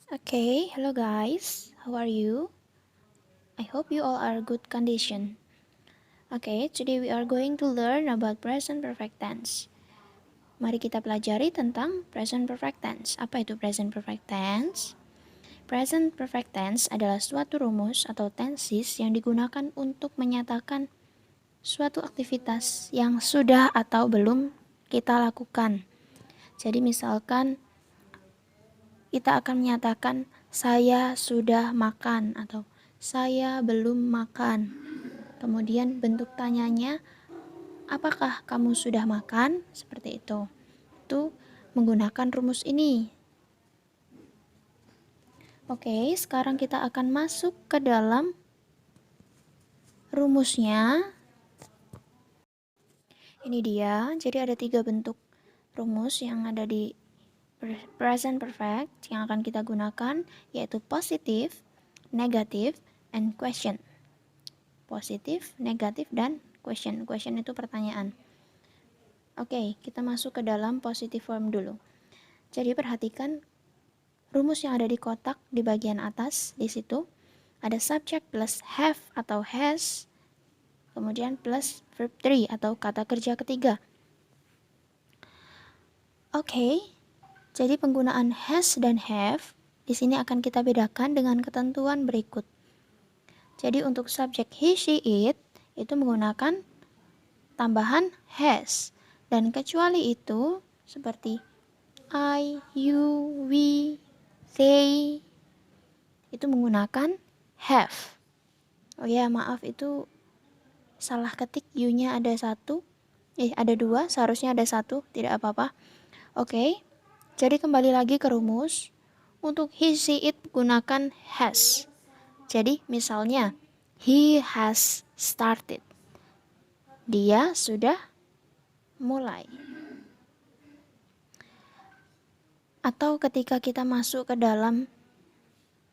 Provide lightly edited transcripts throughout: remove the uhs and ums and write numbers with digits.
Okay, hello guys. How are you? I hope you all are good condition. Okay, today we are going to learn about present perfect tense. Mari kita pelajari tentang present perfect tense. Apa itu present perfect tense? Present perfect tense adalah suatu rumus atau tenses yang digunakan untuk menyatakan suatu aktivitas yang sudah atau belum kita lakukan. Jadi misalkan kita akan menyatakan saya sudah makan atau saya belum makan. Kemudian bentuk tanyanya, apakah kamu sudah makan? Seperti itu. Itu menggunakan rumus ini. Oke, sekarang kita akan masuk ke dalam rumusnya. Ini dia. Jadi ada 3 bentuk rumus yang ada di present perfect yang akan kita gunakan, yaitu positif, negatif, and question. Positif, negatif, dan question. Question itu pertanyaan. Oke, kita masuk ke dalam positive form dulu. Jadi perhatikan rumus yang ada di kotak di bagian atas. Di situ ada subject plus have atau has, kemudian plus verb 3 atau kata kerja ketiga. Oke, jadi penggunaan has dan have di sini akan kita bedakan dengan ketentuan berikut. Jadi untuk subjek he, she, it itu menggunakan tambahan has, dan kecuali itu seperti I, you, we, they itu menggunakan have. Oh ya, maaf, itu salah ketik, you-nya ada ada 2, seharusnya ada 1, tidak apa-apa. Oke, jadi kembali lagi ke rumus. Untuk he, she, it gunakan has. Jadi misalnya he has started, dia sudah mulai. Atau ketika kita masuk ke dalam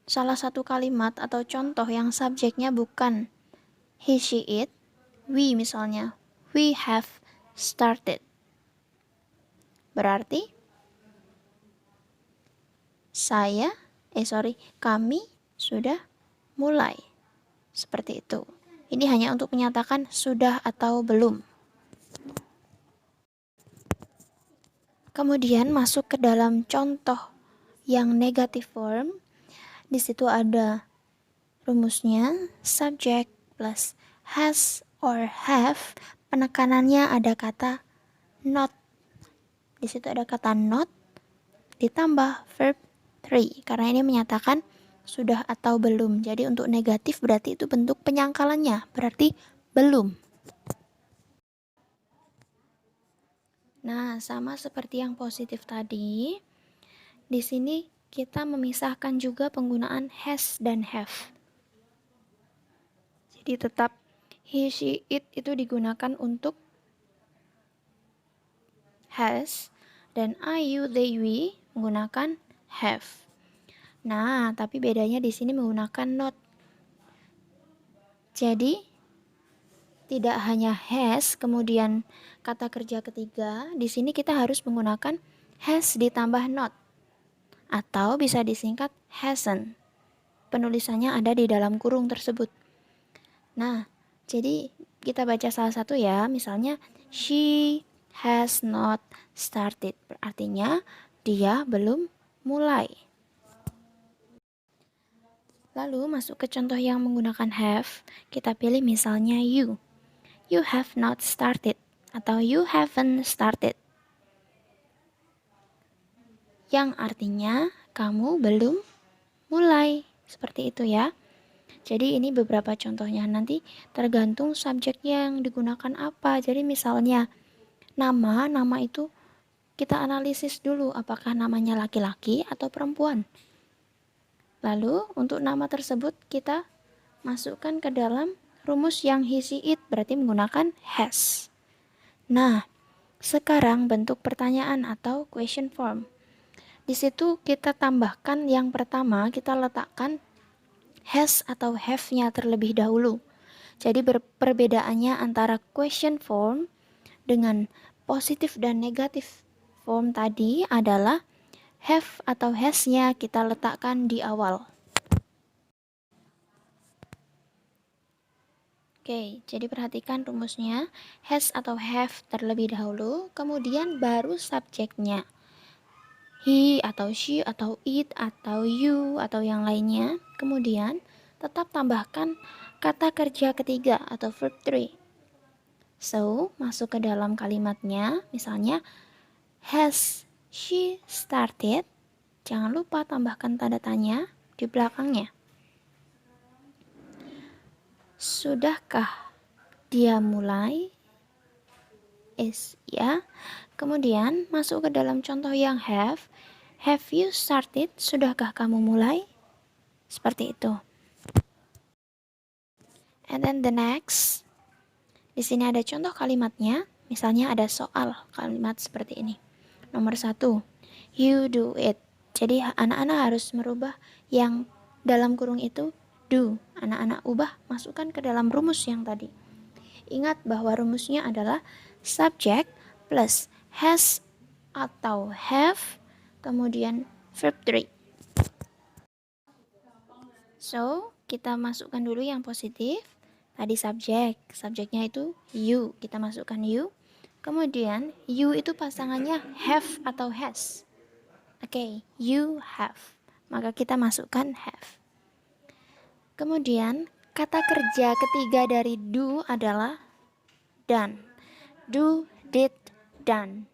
salah satu kalimat atau contoh yang subjeknya bukan he, she, it, we misalnya, we have started. Berarti kami sudah mulai. Seperti itu. Ini hanya untuk menyatakan sudah atau belum. Kemudian masuk ke dalam contoh yang negative form. Di situ ada rumusnya subject plus has or have. Penekanannya ada kata not. Di situ ada kata not ditambah verb 3 karena ini menyatakan sudah atau belum. Jadi untuk negatif berarti itu bentuk penyangkalannya, berarti belum. Nah, sama seperti yang positif tadi, di sini kita memisahkan juga penggunaan has dan have. Jadi tetap he, she, it itu digunakan untuk has, dan I, you, they, we menggunakan have. Nah, tapi bedanya di sini menggunakan not. Jadi tidak hanya has kemudian kata kerja ketiga, di sini kita harus menggunakan has ditambah not, atau bisa disingkat hasn't. Penulisannya ada di dalam kurung tersebut. Nah, jadi kita baca salah satu ya, misalnya she has not started, artinya dia belum mulai. Lalu masuk ke contoh yang menggunakan have, kita pilih misalnya you. You have not started atau you haven't started, yang artinya kamu belum mulai. Seperti itu ya. Jadi ini beberapa contohnya, nanti tergantung subjek yang digunakan apa. Jadi misalnya nama itu kita analisis dulu apakah namanya laki-laki atau perempuan. Lalu untuk nama tersebut kita masukkan ke dalam rumus yang he, she, it, berarti menggunakan has. Nah, sekarang bentuk pertanyaan atau question form. Di situ kita tambahkan yang pertama, kita letakkan has atau have-nya terlebih dahulu. Jadi perbedaannya antara question form dengan positif dan negatif form tadi adalah have atau has-nya kita letakkan di awal. Oke, jadi perhatikan rumusnya. Has atau have terlebih dahulu, kemudian baru subjeknya. He atau she atau it atau you atau yang lainnya. Kemudian tetap tambahkan kata kerja ketiga atau verb 3. So, masuk ke dalam kalimatnya, misalnya has she started? Jangan lupa tambahkan tanda tanya di belakangnya. Sudahkah dia mulai? Is, ya. Kemudian masuk ke dalam contoh yang have. Have you started? Sudahkah kamu mulai? Seperti itu. And then the next. Di sini ada contoh kalimatnya. Misalnya ada soal kalimat seperti ini. Nomor 1. You do it. Jadi anak-anak harus merubah yang dalam kurung itu do. Anak-anak ubah, masukkan ke dalam rumus yang tadi. Ingat bahwa rumusnya adalah subject plus has atau have, kemudian verb 3. So, kita masukkan dulu yang positif. Tadi subjeknya itu you, kita masukkan you. Kemudian you itu pasangannya have atau has. Oke, you have. Maka kita masukkan have. Kemudian kata kerja ketiga dari do adalah done. Do, did, done.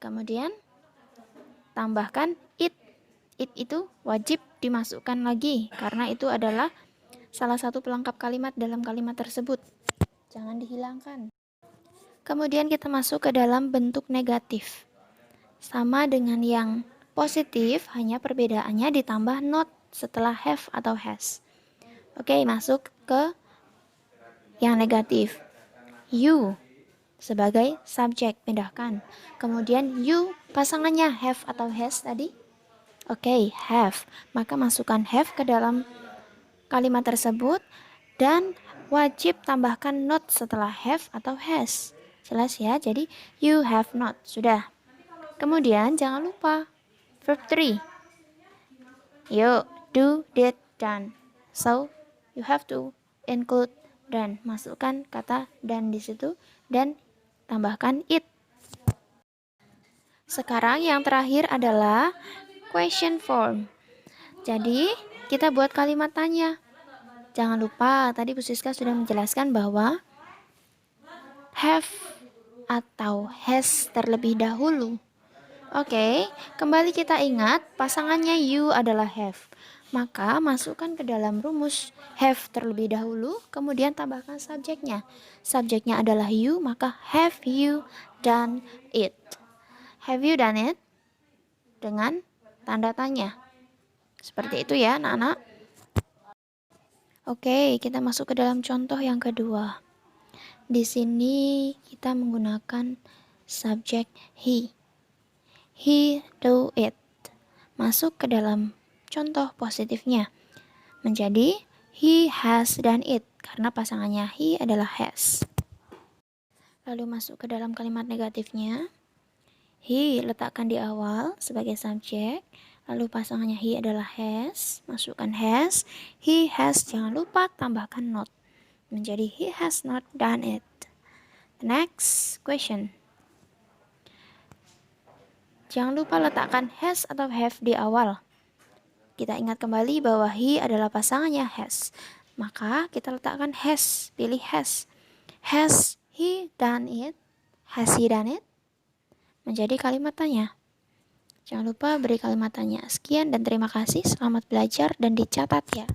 Kemudian tambahkan it. It itu wajib dimasukkan lagi karena itu adalah salah satu pelengkap kalimat dalam kalimat tersebut. Jangan dihilangkan. Kemudian kita masuk ke dalam bentuk negatif. Sama dengan yang positif, hanya perbedaannya ditambah not setelah have atau has. Oke, masuk ke yang negatif. You sebagai subjek, pindahkan. Kemudian you pasangannya have atau has tadi. Oke, have. Maka masukkan have ke dalam kalimat tersebut dan wajib tambahkan not setelah have atau has. Jelas ya? Jadi you have not. Sudah. Kemudian jangan lupa verb 3. You, do, did, done. So, you have to include dan. Masukkan kata dan di situ dan tambahkan it. Sekarang yang terakhir adalah question form. Jadi, kita buat kalimat tanya. Jangan lupa, tadi Bu Siska sudah menjelaskan bahwa have atau has terlebih dahulu. Oke, kembali kita ingat pasangannya you adalah have. Maka masukkan ke dalam rumus have terlebih dahulu, kemudian tambahkan subjeknya. Subjeknya adalah you, maka have you done it? Have you done it? Dengan tanda tanya. Seperti itu ya anak-anak. Oke, kita masuk ke dalam contoh yang kedua. Di sini kita menggunakan subjek he. He do it. Masuk ke dalam contoh positifnya. Menjadi he has done it. Karena pasangannya he adalah has. Lalu masuk ke dalam kalimat negatifnya. He letakkan di awal sebagai subjek. Lalu pasangannya he adalah has. Masukkan has. He has, jangan lupa tambahkan not. Menjadi he has not done it. Next question. Jangan lupa letakkan has atau have di awal. Kita ingat kembali bahwa he adalah pasangannya has. Maka kita letakkan has, pilih has. Has he done it? Has he done it? Menjadi kalimat tanya. Jangan lupa beri kalimat tanya. Sekian dan terima kasih. Selamat belajar dan dicatat ya.